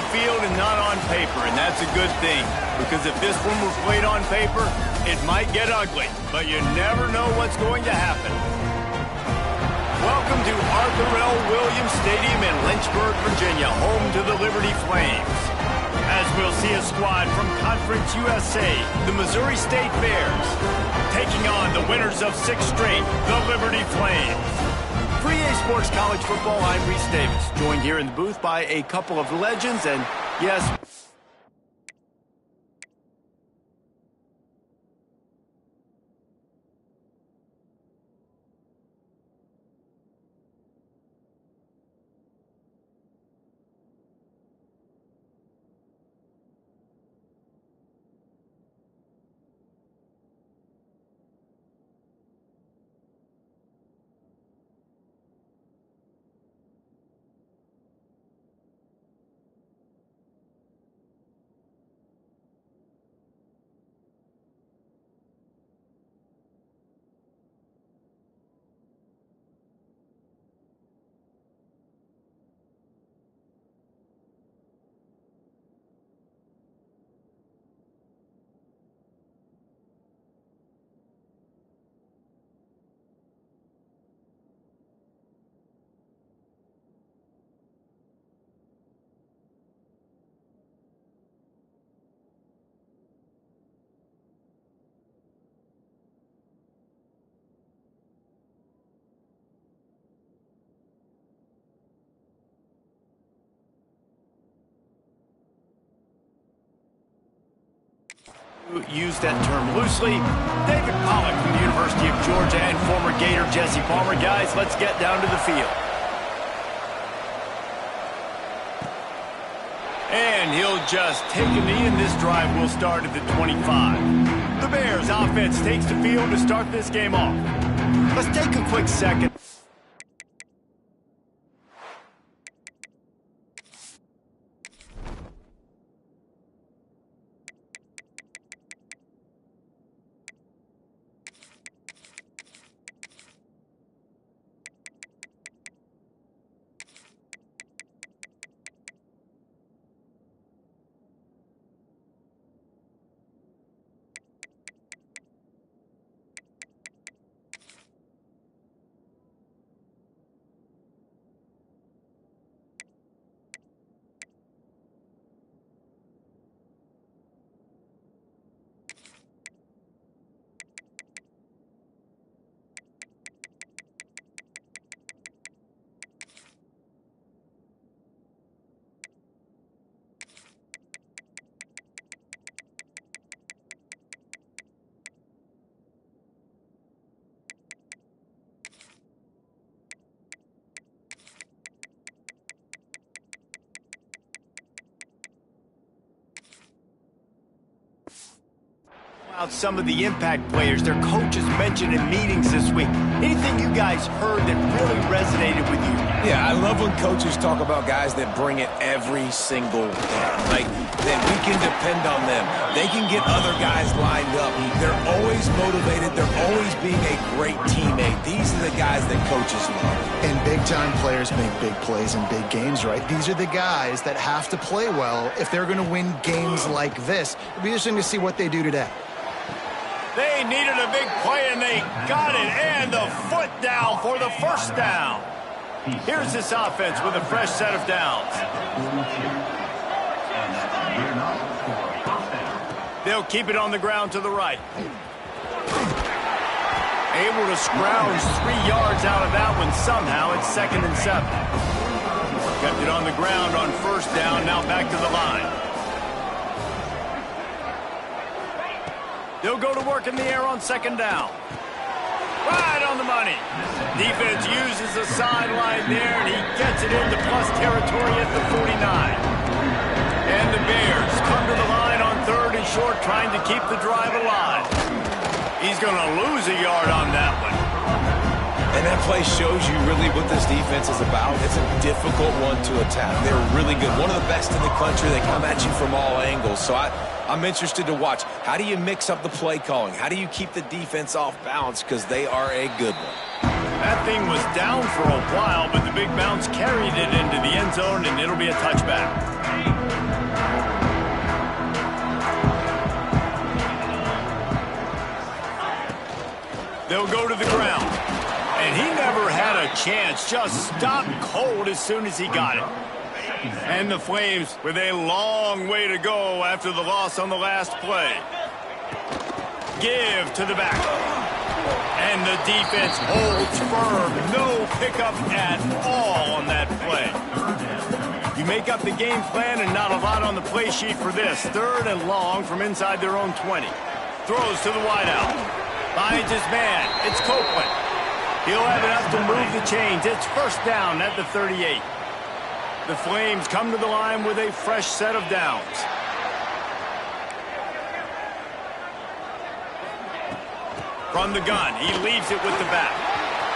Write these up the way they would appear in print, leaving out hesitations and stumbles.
the field and not on paper, and that's a good thing. Because if this one were played on paper, it might get ugly, but you never know what's going to happen. Welcome to Arthur L. Williams Stadium in Lynchburg, Virginia, home to the Liberty Flames. As we'll see a squad from Conference USA, the Missouri State Bears, taking on the winners of 6 straight, the Liberty Flames. For EA Sports College Football, I'm Reese Davis, joined here in the booth by a couple of legends, and yes, use that term loosely. David Pollack from the University of Georgia and former Gator Jesse Palmer. Guys, let's get down to the field. And he'll just take a knee, and this drive will start at the 25. The Bears offense takes the field to start this game off. Let's take a quick second. About some of the impact players their coaches mentioned in meetings this week. Anything you guys heard that really resonated with you? Yeah, I love when coaches talk about guys that bring it every single game. Like, that we can depend on them. They can get other guys lined up. They're always motivated. They're always being a great teammate. These are the guys that coaches love. And big-time players make big plays in big games, right? These are the guys that have to play well if they're going to win games like this. It'll be interesting to see what they do today. They needed a big play, and they got it, and the foot down for the first down. Here's this offense with a fresh set of downs. They'll keep it on the ground to the right. Able to scrounge 3 yards out of that one somehow. It's 2nd and 7. Kept it on the ground on first down, now back to the line. They'll go to work in the air on 2nd down. Right on the money. Defense uses the sideline there, and he gets it into plus territory at the 49. And the Bears come to the line on 3rd and short, trying to keep the drive alive. He's going to lose a yard on that one. And that play shows you really what this defense is about. It's a difficult one to attack. They're really good. One of the best in the country. They come at you from all angles. So I'm interested to watch. How do you mix up the play calling? How do you keep the defense off balance? Because they are a good one. That thing was down for a while, but the big bounce carried it into the end zone, and it'll be a touchback. chance, just stopped cold as soon as he got it. And the Flames with a long way to go after the loss on the last play. Give to the back. And the defense holds firm. No pickup at all on that play. You make up the game plan and not a lot on the play sheet for this. 3rd and long from inside their own 20. Throws to the wideout. Finds his man. It's Copeland. He'll have enough to move the chains. It's first down at the 38. The Flames come to the line with a fresh set of downs. From the gun, he leaves it with the back.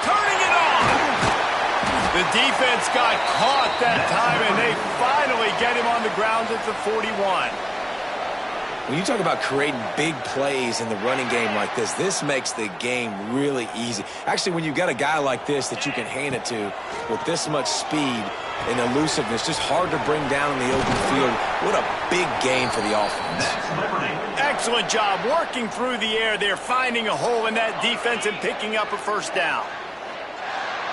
Turning it on! The defense got caught that time, and they finally get him on the ground at the 41. When you talk about creating big plays in the running game like this makes the game really easy. Actually, when you've got a guy like this that you can hand it to with this much speed and elusiveness, just hard to bring down in the open field. What a big game for the offense. Excellent job working through the air there, finding a hole in that defense and picking up a first down.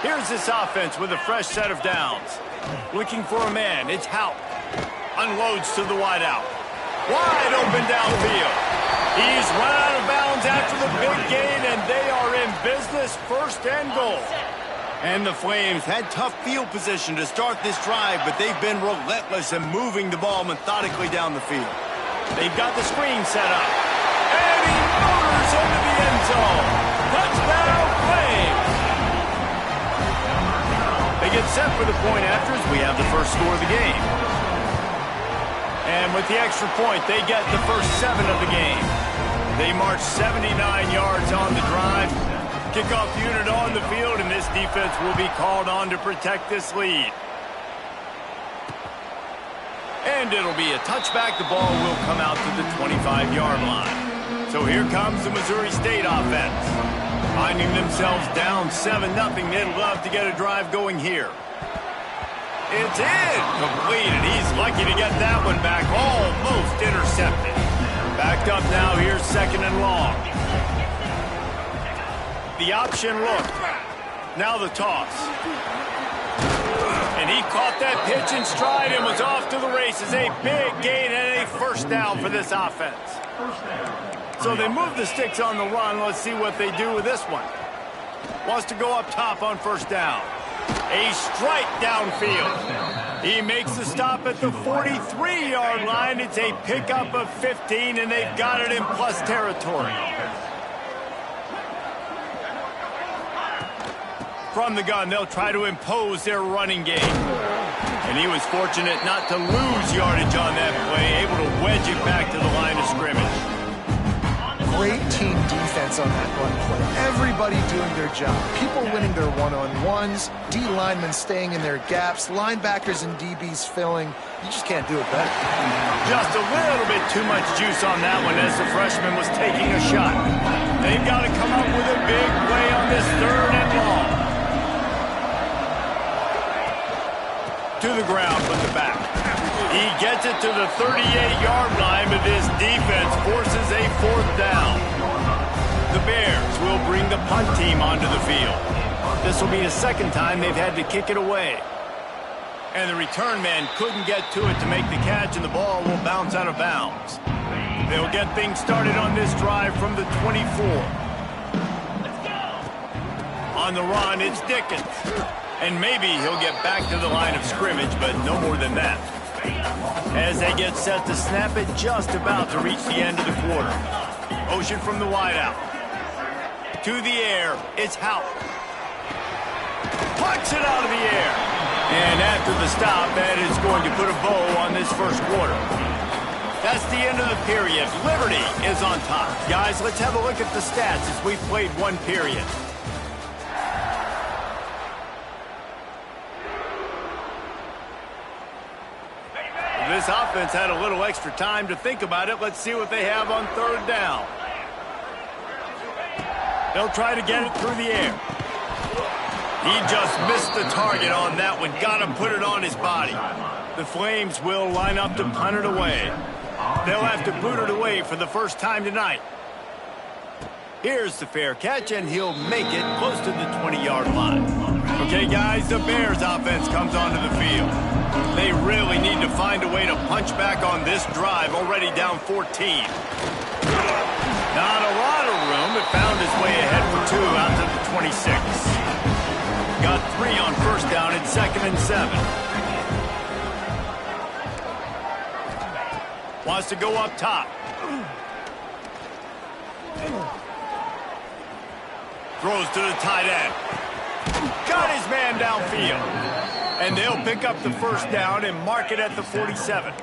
Here's this offense with a fresh set of downs. Looking for a man, it's Houck. Unloads to the wideout. Wide open downfield. He's run out of bounds after the big gain, and they are in business, 1st and goal. And the Flames had tough field position to start this drive, but they've been relentless in moving the ball methodically down the field. They've got the screen set up. And he motors into the end zone. Touchdown, Flames! They get set for the point after as we have the first score of the game. And with the extra point, they get the first 7 of the game. They march 79 yards on the drive. Kickoff unit on the field, and this defense will be called on to protect this lead. And it'll be a touchback. The ball will come out to the 25-yard line. So here comes the Missouri State offense. Finding themselves down 7-0, they'd love to get a drive going here. It's in. Completed. He's lucky to get that one back. Almost intercepted. Backed up now. Here's 2nd and long. The option look. Now the toss. And he caught that pitch in stride and was off to the races. A big gain and a first down for this offense. So they move the sticks on the run. Let's see what they do with this one. Wants to go up top on first down. A strike downfield. He makes the stop at the 43-yard line. It's a pickup of 15, and they've got it in plus territory. From the gun, they'll try to impose their running game. And he was fortunate not to lose yardage on that play, able to wedge it back to the line of scrimmage. Great team defense on that run play. Everybody doing their job. People winning their one-on-ones, D linemen staying in their gaps, linebackers and DBs filling. You just can't do it better. Just a little bit too much juice on that one as the freshman was taking a shot. They've got to come up with a big play on this 3rd and long. To the ground with the back. He gets it to the 38-yard line, but this defense forces a 4th down. The Bears will bring the punt team onto the field. This will be the 2nd time they've had to kick it away. And the return man couldn't get to it to make the catch, and the ball will bounce out of bounds. They'll get things started on this drive from the 24. On the run, it's Dickens. And maybe he'll get back to the line of scrimmage, but no more than that. As they get set to snap it, just about to reach the end of the quarter. Motion from the wideout. To the air, it's Houck. Pucks it out of the air. And after the stop, that is going to put a bow on this first quarter. That's the end of the period. Liberty is on top. Guys, let's have a look at the stats as we've played one period. This offense had a little extra time to think about it. Let's see what they have on 3rd down. They'll try to get it through the air. He just missed the target on that one. Got to put it on his body. The Flames will line up to punt it away. They'll have to boot it away for the first time tonight. Here's the fair catch, and he'll make it close to the 20-yard line. Okay, guys, the Bears offense comes onto the field. They really need to find a way to punch back on this drive, already down 14. Not a lot of room. It found its way ahead for 2 out to the 26. Got 3 on first down at 2nd and 7. Wants to go up top. Throws to the tight end. Got his man downfield. And they'll pick up the first down and mark it at the 47.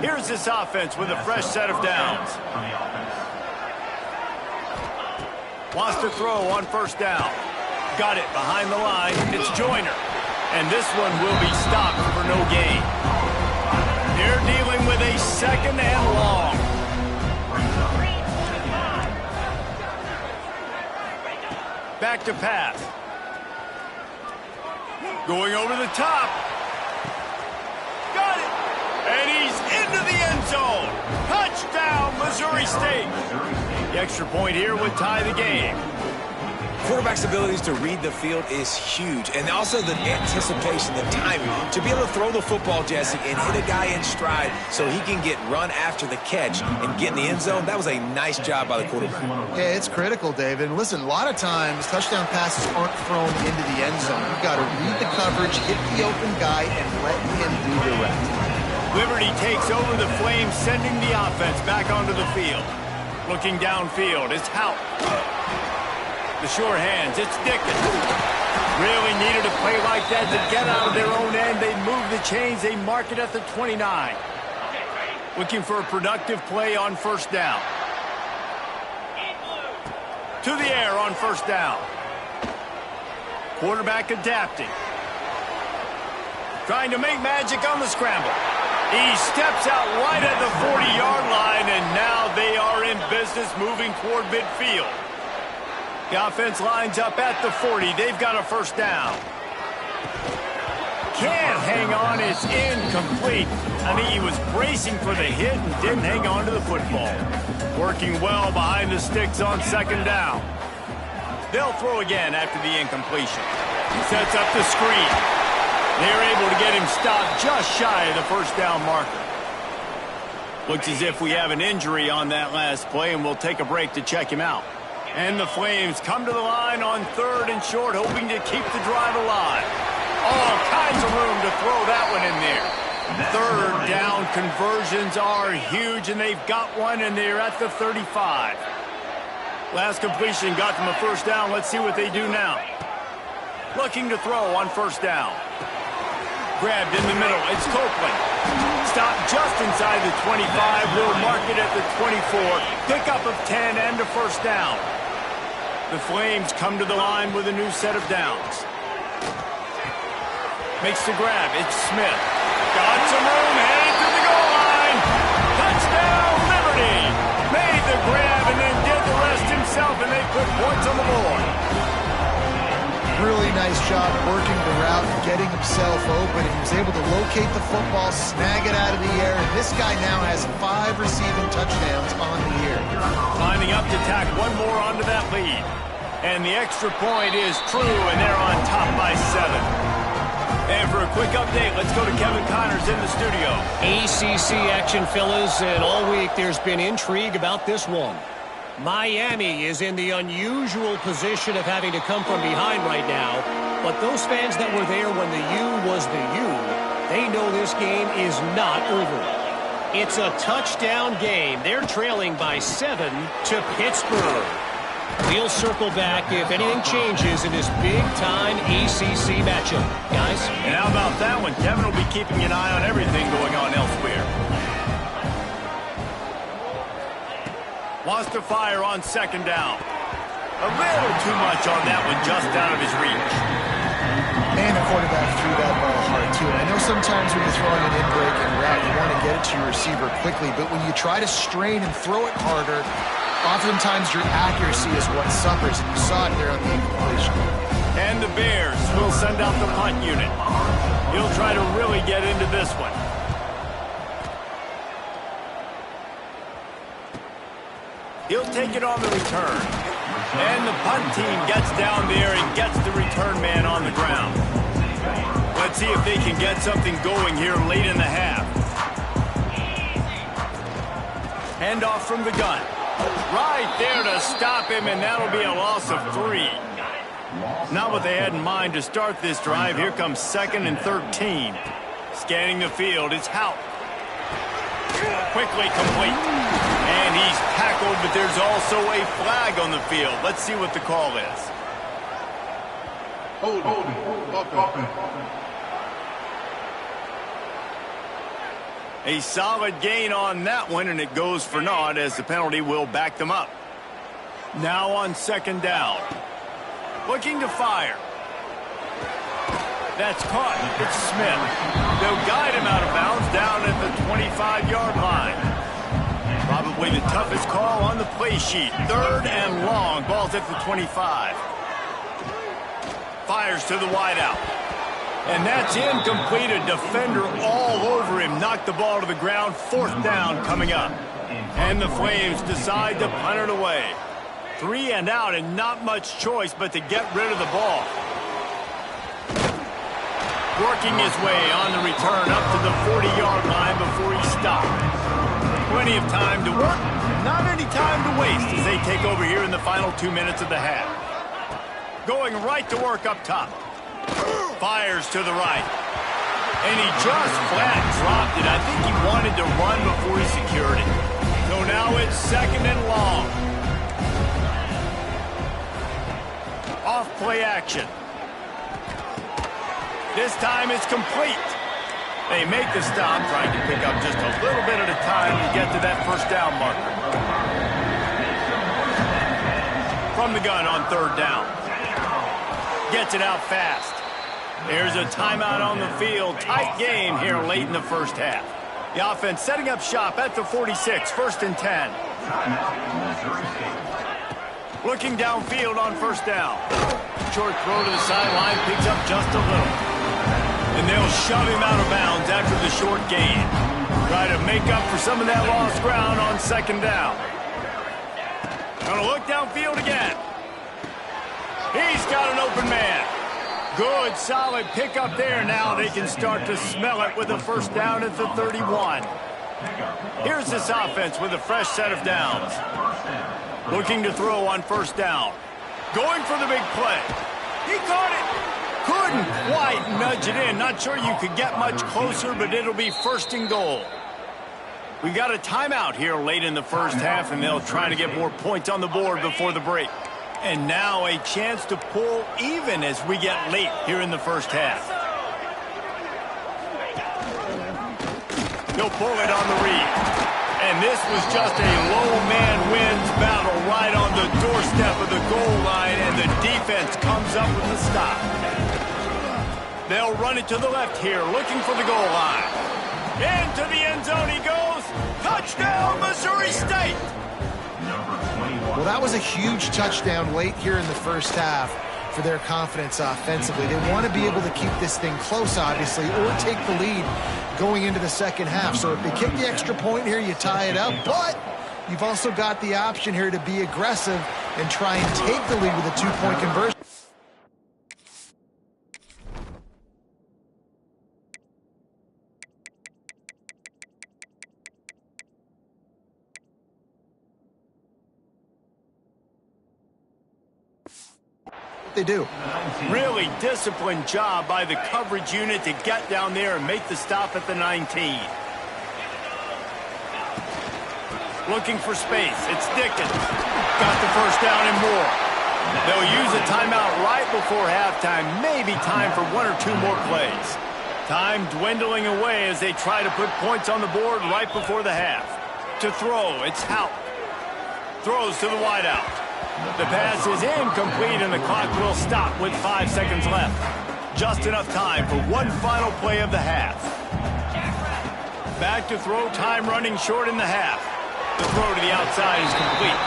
Here's this offense with a fresh set of downs. Wants to throw on first down. Got it behind the line. It's Joyner. And this one will be stopped for no gain. They're dealing with a 2nd and long. Back to pass. Going over the top. Got it. And he's into the end zone. Touchdown, Missouri State. The extra point here would tie the game. Quarterback's abilities to read the field is huge. And also the anticipation, the timing. To be able to throw the football, Jesse, and hit a guy in stride so he can get run after the catch and get in the end zone, that was a nice job by the quarterback. Yeah, it's critical, David. And listen, a lot of times touchdown passes aren't thrown into the end zone. You've got to read the coverage, hit the open guy, and let him do the rest. Liberty takes over the Flames, sending the offense back onto the field. Looking downfield, it's Houck. The sure hands, it's Dickens. Really needed a play like that to get out of their own end. They move the chains, they mark it at the 29. Looking for a productive play on first down. To the air on first down. Quarterback adapting. Trying to make magic on the scramble. He steps out right at the 40-yard line, and now they are in business moving toward midfield. The offense lines up at the 40. They've got a first down. Can't hang on. It's incomplete. I think he was bracing for the hit and didn't hang on to the football. Working well behind the sticks on 2nd down. They'll throw again after the incompletion. Sets up the screen. They're able to get him stopped just shy of the first down marker. Looks as if we have an injury on that last play, and we'll take a break to check him out. And the Flames come to the line on 3rd and short, hoping to keep the drive alive. All kinds of room to throw that one in there. 3rd down conversions are huge, and they've got one, and they're at the 35. Last completion got them a first down. Let's see what they do now. Looking to throw on first down. Grabbed in the middle. It's Copeland. Stopped just inside the 25. Will mark it at the 24. Pickup of 10 and a first down. The Flames come to the line with a new set of downs. Makes the grab. It's Smith. Got some room. Headed to the goal line. Touchdown, Liberty. Made the grab and then did the rest himself, and they put points on the board. Really nice job working the route and getting himself open. He was able to locate the football, snag it out of the air, and this guy now has 5 receiving touchdowns on the year. Lining up to tack one more onto that lead. And the extra point is true, and they're on top by 7. And for a quick update, let's go to Kevin Connors in the studio. ACC action, fellas, and all week there's been intrigue about this one. Miami is in the unusual position of having to come from behind right now, but those fans that were there when the U was the U, they know this game is not over. It's a touchdown game. They're trailing by 7 to Pittsburgh. We'll circle back if anything changes in this big-time ACC matchup. Guys? And how about that one? Kevin will be keeping an eye on everything going on elsewhere. Wants to fire on 2nd down. A little too much on that one, just out of his reach. And the quarterback threw that ball hard, too. And I know sometimes when you're throwing an in-break and route, you want to get it to your receiver quickly. But when you try to strain and throw it harder, oftentimes your accuracy is what suffers. And you saw it there on the incompletion. And the Bears will send out the punt unit. He'll try to really get into this one. He'll take it on the return. And the punt team gets down there and gets the return man on the ground. Let's see if they can get something going here late in the half. Handoff from the gun. Right there to stop him, and that'll be a loss of 3. Not what they had in mind to start this drive. Here comes 2nd and 13. Scanning the field, it's Houck. Quickly complete. And he's tackled, but there's also a flag on the field. Let's see what the call is. A solid gain on that one, and it goes for naught as the penalty will back them up. Now on 2nd down. Looking to fire. That's caught. It's Smith. They'll guide him out of bounds down at the 25-yard line. Probably the toughest call on the play sheet. 3rd and long. Ball's at the 25. Fires to the wideout. And that's incomplete. A defender all over him. Knocked the ball to the ground. 4th down coming up. And the Flames decide to punt it away. 3 and out, and not much choice but to get rid of the ball. Working his way on the return up to the 40-yard line before he stopped. Plenty of time to work, not any time to waste as they take over here in the final 2 minutes of the half. Going right to work up top. Fires to the right. And he just flat dropped it. I think he wanted to run before he secured it. So now it's 2nd and long. Off play action. This time it's complete. They make the stop, trying to pick up just a little bit at a time to get to that 1st down marker. From the gun on 3rd down. Gets it out fast. There's a timeout on the field. Tight game here late in the 1st half. The offense setting up shop at the 46, 1st and 10. Looking downfield on 1st down. Short throw to the sideline, picks up just a little. And they'll shove him out of bounds after the short gain. Try to make up for some of that lost ground on 2nd down. Gonna look downfield again. He's got an open man. Good, solid pickup there. Now they can start to smell it with a 1st down at the 31. Here's this offense with a fresh set of downs. Looking to throw on 1st down. Going for the big play. He caught it. Couldn't quite nudge it in. Not sure you could get much closer, but it'll be 1st and goal. We got a timeout here late in the 1st half, and they'll try to get more points on the board before the break. And now a chance to pull even as we get late here in the 1st half. He'll pull it on the read. And this was just a low man wins battle right on the doorstep of the goal line, and the defense comes up with the stop. They'll run it to the left here, looking for the goal line. Into the end zone he goes. Touchdown, Missouri State! Well, that was a huge touchdown late here in the 1st half for their confidence offensively. They want to be able to keep this thing close, obviously, or take the lead going into the 2nd half. So if they kick the extra point here, you tie it up. But you've also got the option here to be aggressive and try and take the lead with a 2-point conversion. They do. Really disciplined job by the coverage unit to get down there and make the stop at the 19. Looking for space. It's Dickens. Got the 1st down and more. They'll use a timeout right before halftime. Maybe time for 1 or 2 more plays. Time dwindling away as they try to put points on the board right before the half. To throw, it's Houck. Throws to the wideout. The pass is incomplete, and the clock will stop with 5 seconds left. Just enough time for one final play of the half. Back to throw, time running short in the half. The throw to the outside is complete.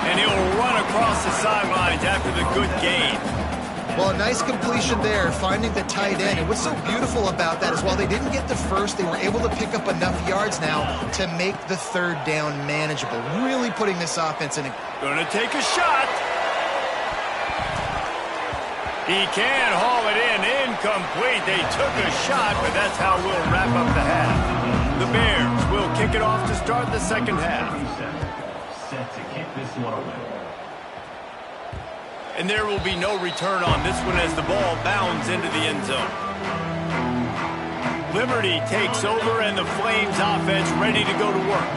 And he'll run across the sidelines after the good gain. Well, a nice completion there, finding the tight end. And what's so beautiful about that is while they didn't get the first, they were able to pick up enough yards now to make the 3rd down manageable. Really putting this offense in a... Gonna take a shot. He can haul it in. Incomplete. They took a shot, but that's how we'll wrap up the half. The Bears will kick it off to start the second half. Set to kick this one away. And there will be no return on this one as the ball bounds into the end zone. Liberty takes over, and the Flames offense ready to go to work.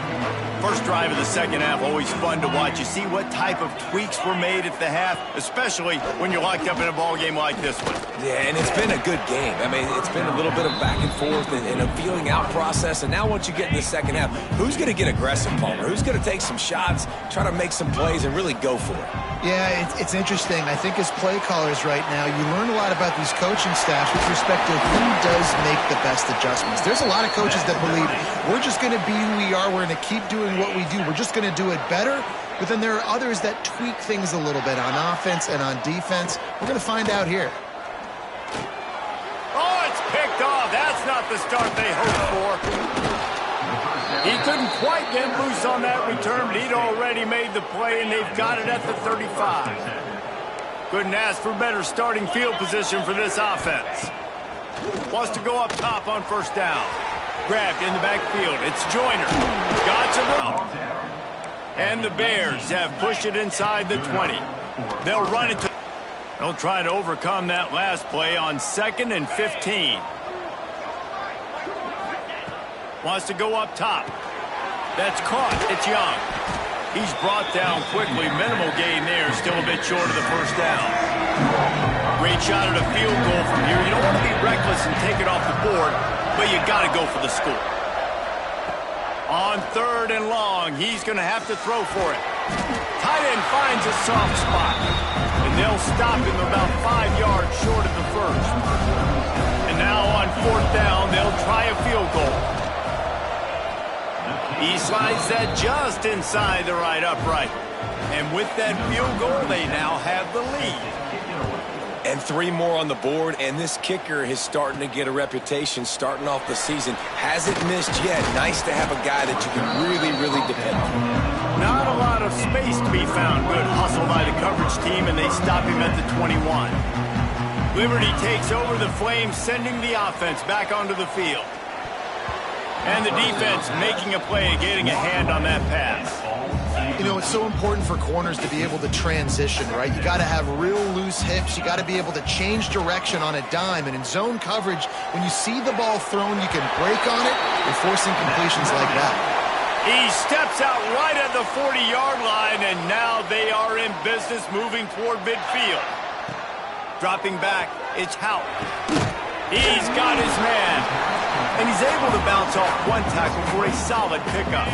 First drive of the second half, always fun to watch. You see what type of tweaks were made at the half, especially when you're locked up in a ball game like this one. Yeah, and it's been a good game. I mean, it's been a little bit of back and forth and a feeling out process. And now once you get in the second half, who's going to get aggressive, Palmer? Who's going to take some shots, try to make some plays, and really go for it? Yeah, it's interesting. I think as play callers right now, you learn a lot about these coaching staffs with respect to who does make the best adjustments. There's a lot of coaches that believe we're just going to be who we are. We're going to keep doing what we do. We're just going to do it better. But then there are others that tweak things a little bit on offense and on defense. We're going to find out here. Oh, it's picked off. That's not the start they hoped for. He couldn't quite get loose on that return, but he'd already made the play, and they've got it at the 35. Couldn't ask for better starting field position for this offense. Wants to go up top on first down. Grabbed in the backfield. It's Joyner. Got to run. And the Bears have pushed it inside the 20. They'll run it to... They'll try to overcome that last play on 2nd and 15. Wants to go up top. That's caught. It's Young. He's brought down quickly. Minimal gain there. Still a bit short of the first down. Great shot at a field goal from here. You don't want to be reckless and take it off the board, but you got to go for the score. On 3rd and long, he's going to have to throw for it. Tight end finds a soft spot, and they'll stop him about 5 yards short of the first. And now on 4th down, they'll try a field goal. He slides that just inside the right upright. And with that field goal, they now have the lead. And 3 more on the board, and this kicker is starting to get a reputation starting off the season. Hasn't missed yet. Nice to have a guy that you can really, really depend on. Not a lot of space to be found. Good hustle by the coverage team, and they stop him at the 21. Liberty takes over the Flames, sending the offense back onto the field. And the defense making a play, getting a hand on that pass. You know, it's so important for corners to be able to transition, right? You got to have real loose hips. You got to be able to change direction on a dime. And in zone coverage, when you see the ball thrown, you can break on it and forcing completions like that. He steps out right at the 40-yard line, and now they are in business moving toward midfield. Dropping back, it's Houck. He's got his man, and he's able to bounce off one tackle for a solid pickup.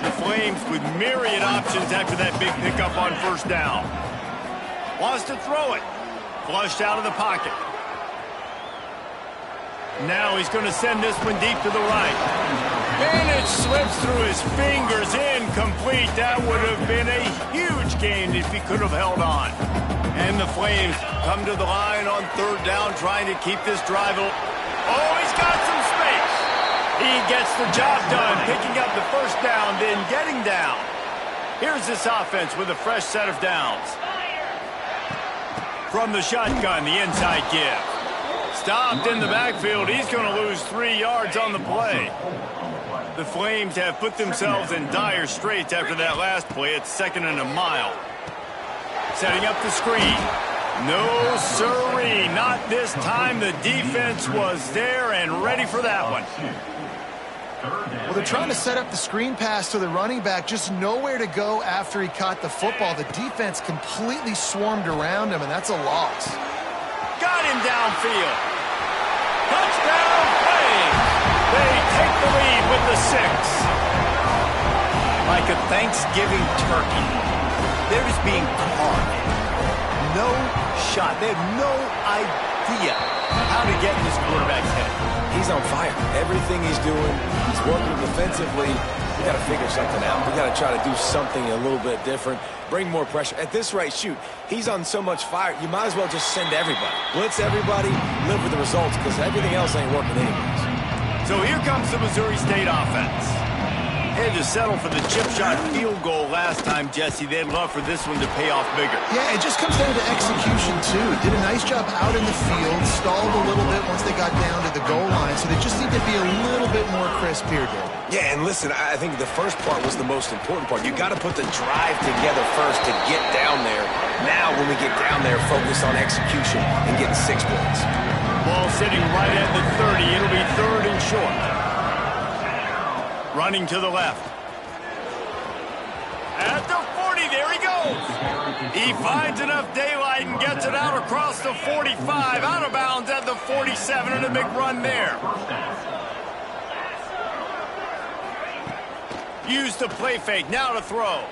The Flames with myriad options after that big pickup on first down. Wants to throw it. Flushed out of the pocket. Now he's going to send this one deep to the right. And it slips through his fingers. Incomplete. That would have been a huge gain if he could have held on. And the Flames come to the line on 3rd down, trying to keep this drive. Oh, he's got some space. He gets the job done, picking up the first down, then getting down. Here's this offense with a fresh set of downs. From the shotgun, the inside give. Stopped in the backfield. He's going to lose 3 yards on the play. The Flames have put themselves in dire straits after that last play. It's 2nd and a mile. Setting up the screen. No, sirree, not this time. The defense was there and ready for that one. Well, they're trying to set up the screen pass to the running back, just nowhere to go after he caught the football. The defense completely swarmed around him, and that's a loss. Got him downfield. Touchdown, Flames. They take the lead with the 6. Like a Thanksgiving turkey. They're just being carved. No shot. They have no idea how to get in this quarterback's head. He's on fire. Everything he's doing, he's working defensively. We got to figure something out. We got to try to do something a little bit different. Bring more pressure. At this rate, shoot, he's on so much fire, you might as well just send everybody. Blitz everybody, live with the results, because everything else ain't working anyways. So here comes the Missouri State offense. Had to settle for the chip shot field goal last time, Jesse. They'd love for this one to pay off bigger. Yeah, it just comes down to execution, too. Did a nice job out in the field, stalled a little bit once they got down to the goal line, so they just need to be a little bit more crisp here, Dave. Yeah, and listen, I think the first part was the most important part. You got to put the drive together first to get down there. Now, when we get down there, focus on execution and getting 6 points. Ball sitting right at the 30. It'll be 3rd and short. Running to the left. At the 40, there he goes. He finds enough daylight and gets it out across the 45, out of bounds at the 47, and a big run there. Use the play fake, now to throw.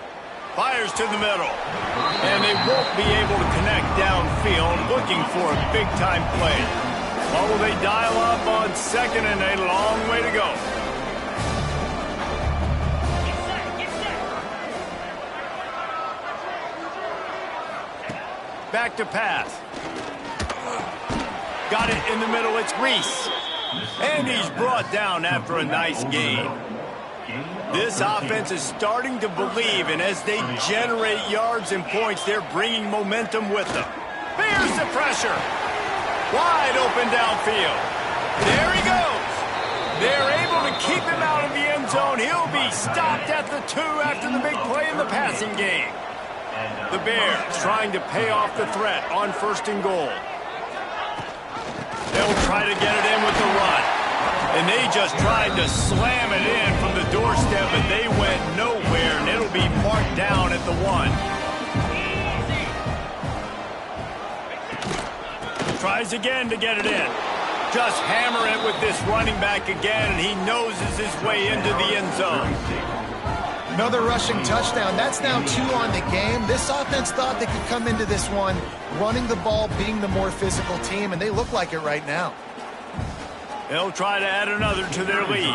Fires to the middle. And they won't be able to connect downfield, looking for a big-time play. Or will they dial up on 2nd and a long way to go? Back to pass. Got it in the middle, it's Reese. And he's brought down after a nice gain. This offense is starting to believe, and as they generate yards and points, they're bringing momentum with them. Bears the pressure. Wide open downfield. There he goes. They're able to keep him out of the end zone. He'll be stopped at the 2 after the big play in the passing game. The Bears trying to pay off the threat on 1st and goal. They'll try to get it in with the run. And they just tried to slam it in from the doorstep, but they went nowhere, and it'll be marked down at the 1. Tries again to get it in. Just hammer it with this running back again, and he noses his way into the end zone. Another rushing touchdown. That's now 2 on the game. This offense thought they could come into this one running the ball, being the more physical team, and they look like it right now. They'll try to add another to their lead.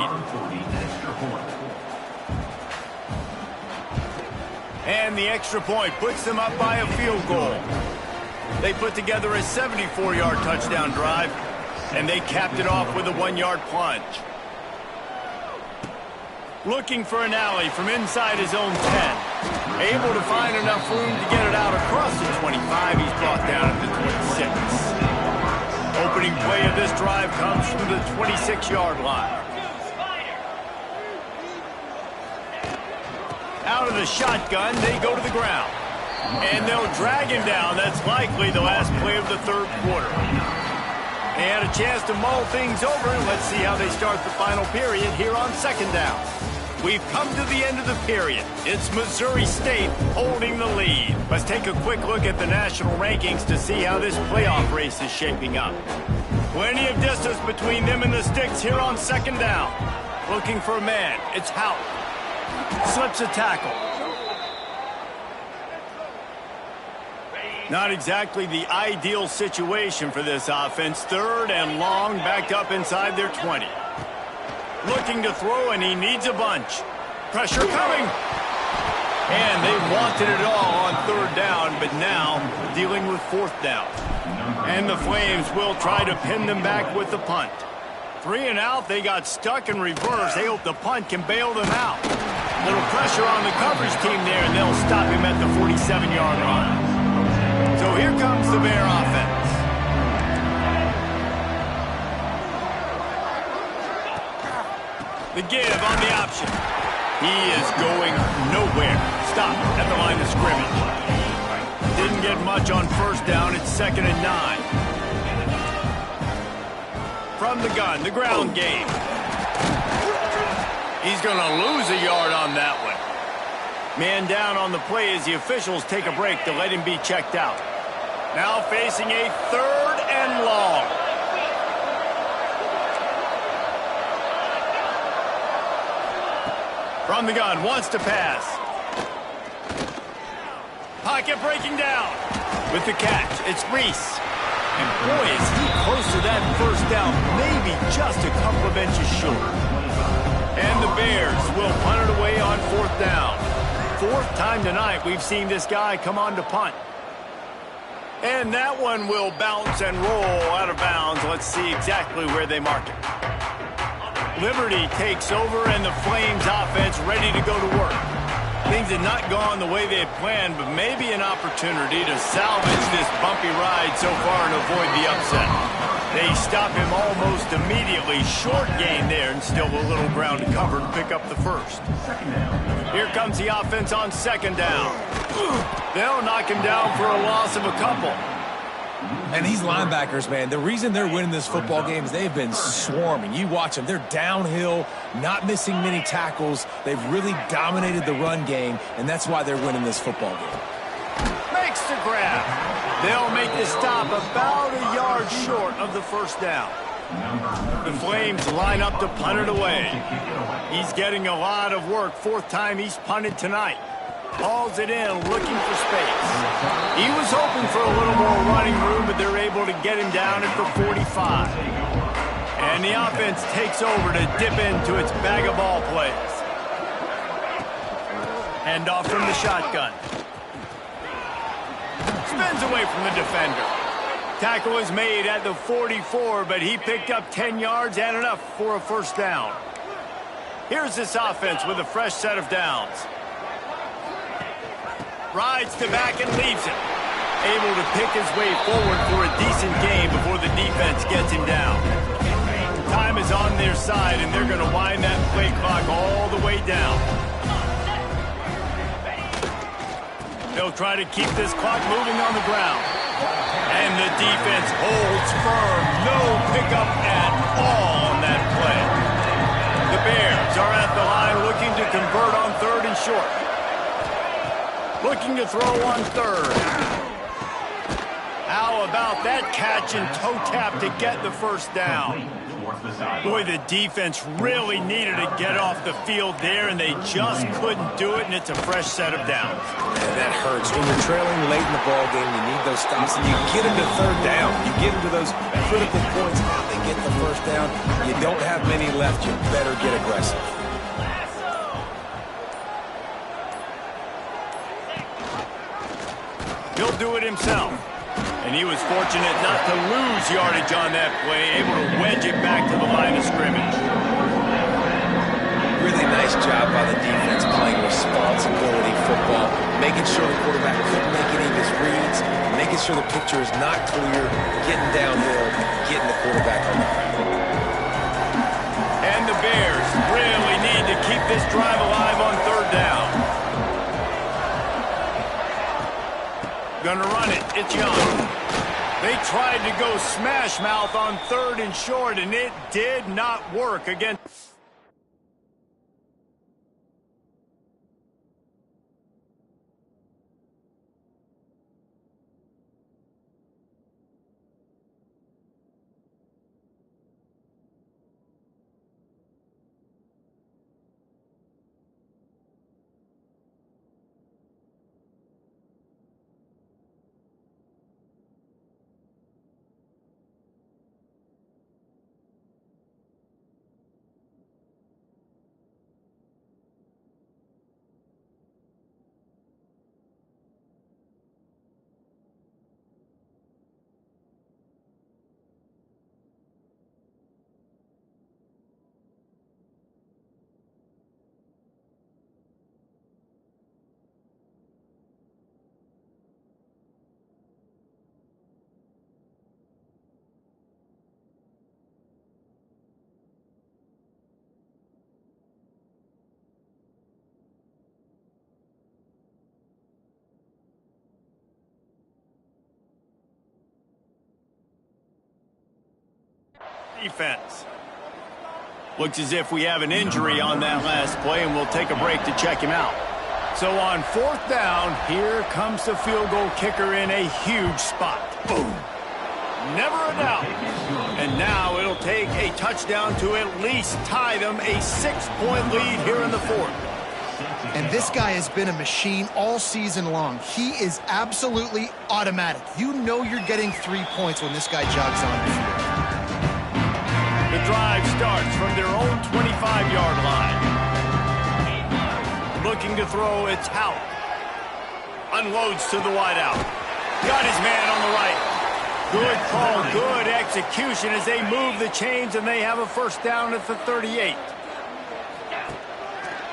And the extra point puts them up by a field goal. They put together a 74-yard touchdown drive, and they capped it off with a 1-yard plunge. Looking for an alley from inside his own 10. Able to find enough room to get it out across the 25. He's brought down at the 26. Opening play of this drive comes from the 26-yard line. Out of the shotgun, they go to the ground. And they'll drag him down. That's likely the last play of the 3rd quarter. They had a chance to mull things over. Let's see how they start the final period here on 2nd down. We've come to the end of the period. It's Missouri State holding the lead. Let's take a quick look at the national rankings to see how this playoff race is shaping up. Plenty of distance between them and the sticks here on 2nd down. Looking for a man. It's Houck. Slips a tackle. Not exactly the ideal situation for this offense. 3rd and long, backed up inside their 20. Looking to throw, and he needs a bunch. Pressure coming. And they wanted it all on 3rd down, but now dealing with 4th down. And the Flames will try to pin them back with the punt. 3 and out, they got stuck in reverse. They hope the punt can bail them out. Little pressure on the coverage team there, and they'll stop him at the 47-yard line. So here comes the Bear offense. The give on the option. He is going nowhere. Stop at the line of scrimmage. Didn't get much on 1st down. It's 2nd and 9. From the gun, the ground game. He's going to lose a yard on that one. Man down on the play as the officials take a break to let him be checked out. Now facing a 3rd and long. From the gun, wants to pass. Pocket breaking down. With the catch, it's Reese. And boy, is he close to that 1st down, maybe just a couple of inches short. And the Bears will punt it away on 4th down. 4th time tonight we've seen this guy come on to punt. And that one will bounce and roll out of bounds. Let's see exactly where they mark it. Liberty takes over, and the Flames offense ready to go to work. Things had not gone the way they had planned, but maybe an opportunity to salvage this bumpy ride so far and avoid the upset. They stop him almost immediately. Short gain there, and still a little ground to cover to pick up the first. Here comes the offense on second down. They'll knock him down for a loss of a couple. And these linebackers, man, the reason they're winning this football game is they've been swarming. You watch them. They're downhill, not missing many tackles. They've really dominated the run game, and that's why they're winning this football game. Makes the grab. They'll make the stop about a yard short of the first down. The Flames line up to punt it away. He's getting a lot of work. Fourth time he's punted tonight. Hauls it in, looking for space. He was hoping for a little more running room, but they're able to get him down at the 45. And the offense takes over to dip into its bag of ball plays. Hand off from the shotgun. Spins away from the defender. Tackle is made at the 44, but he picked up 10 yards and enough for a first down. Here's this offense with a fresh set of downs. Rides to back and leaves him. Able to pick his way forward for a decent game before the defense gets him down. Time is on their side, and they're going to wind that play clock all the way down. They'll try to keep this clock moving on the ground. And the defense holds firm. No pickup at all on that play. The Bears are at the line looking to convert on third and short. Looking to throw on third. How about that catch and toe tap to get the first down? Boy, the defense really needed to get off the field there, and they just couldn't do it, and it's a fresh set of downs. Man, that hurts. When you're trailing late in the ball game, you need those stops, and you get them to third down. You get them to those critical points. Now they get the first down. You don't have many left. You better get aggressive. He'll do it himself. And he was fortunate not to lose yardage on that play, able to wedge it back to the line of scrimmage. Really nice job by the defense playing responsibility football, making sure the quarterback couldn't make any of his reads, making sure the picture is not clear, getting downhill, getting the quarterback on the ground. And the Bears really need to keep this drive alive on third down. Gonna run it. It's Young. They tried to go smash mouth on third and short, and it did not work again. Defense. Looks as if we have an injury on that last play, and we'll take a break to check him out. So on fourth down, here comes the field goal kicker in a huge spot. Boom. Never a doubt. And now it'll take a touchdown to at least tie them a 6-point lead here in the fourth. And this guy has been a machine all season long. He is absolutely automatic. You know you're getting 3 points when this guy jogs on the field. The drive starts from their own 25-yard line. Looking to throw, it's Howard. Unloads to the wideout. Got his man on the right. Good call, good execution as they move the chains and they have a first down at the 38.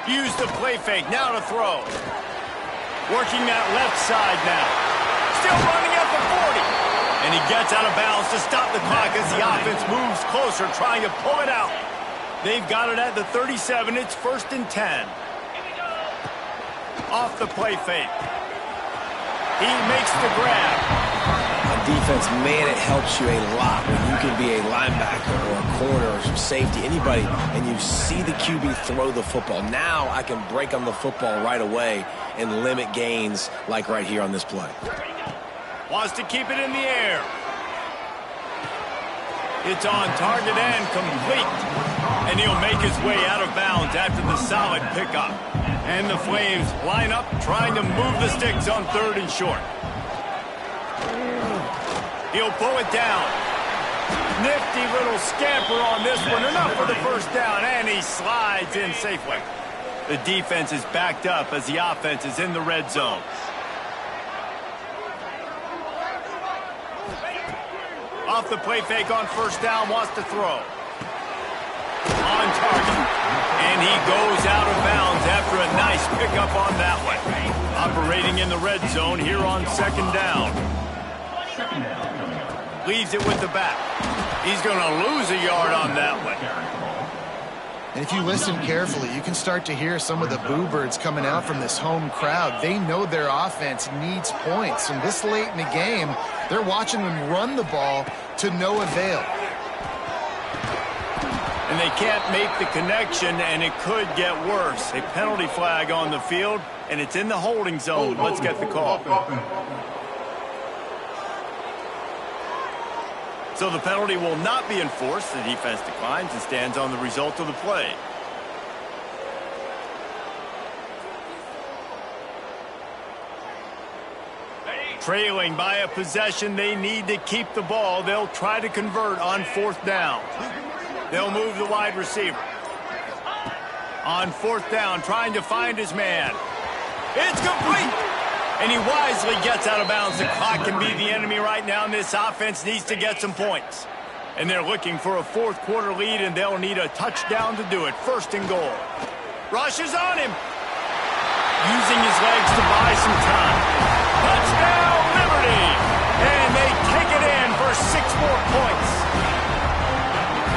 Use the play fake, now to throw. Working that left side now. Still running at the 40. And he gets out of bounds to stop the clock as the offense moves closer, trying to pull it out. They've got it at the 37. It's 1st and 10. Off the play fake. He makes the grab. On defense, man, it helps you a lot when you can be a linebacker or a corner or some safety, anybody, and you see the QB throw the football. Now I can break on the football right away and limit gains like right here on this play. Wants to keep it in the air. It's on target and complete. And he'll make his way out of bounds after the solid pickup. And the Flames line up trying to move the sticks on 3rd and short. He'll pull it down. Nifty little scamper on this one. Enough for the first down, and he slides in safely. The defense is backed up as the offense is in the red zone. Off the play fake on first down, wants to throw. On target. And he goes out of bounds after a nice pickup on that one. Operating in the red zone here on 2nd down. Leaves it with the back. He's going to lose a yard on that one. And if you listen carefully, you can start to hear some of the boo birds coming out from this home crowd. They know their offense needs points. And this late in the game, they're watching them run the ball to no avail. And they can't make the connection, and it could get worse. A penalty flag on the field, and it's in the holding zone. Let's get the call. So the penalty will not be enforced. The defense declines and stands on the result of the play. Trailing by a possession, they need to keep the ball. They'll try to convert on 4th down. They'll move the wide receiver. On 4th down, trying to find his man. It's complete! And he wisely gets out of bounds. The clock can be the enemy right now, and this offense needs to get some points. And they're looking for a 4th quarter lead, and they'll need a touchdown to do it. 1st and goal. Rushes on him. Using his legs to buy some time. Touchdown, Liberty! And they take it in for 6 more points.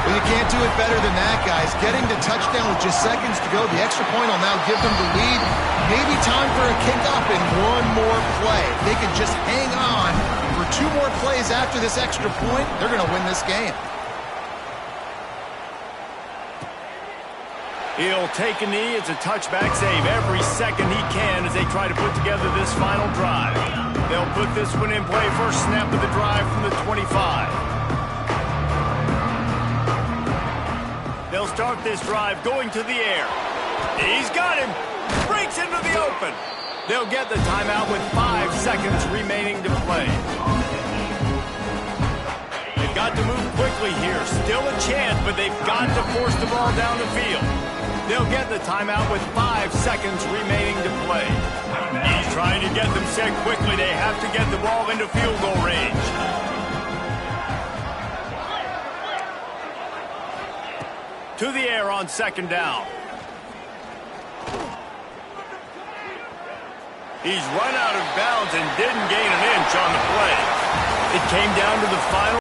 Well, you can't do it better than that, guys. Getting to touchdown with just seconds to go. The extra point will now give them the lead. Maybe time for a kickoff and one more play. If they can just hang on for 2 more plays after this extra point, they're going to win this game. He'll take a knee. It's a touchback save every second he can as they try to put together this final drive. They'll put this one in play. First snap of the drive from the 25. They'll start this drive going to the air. He's got him. Breaks into the open. They'll get the timeout with 5 seconds remaining to play. They've got to move quickly here. Still a chance, but they've got to force the ball down the field. They'll get the timeout with 5 seconds remaining to play. He's trying to get them set quickly. They have to get the ball into field goal range. To the air on 2nd down. He's run out of bounds and didn't gain an inch on the play. It came down to the final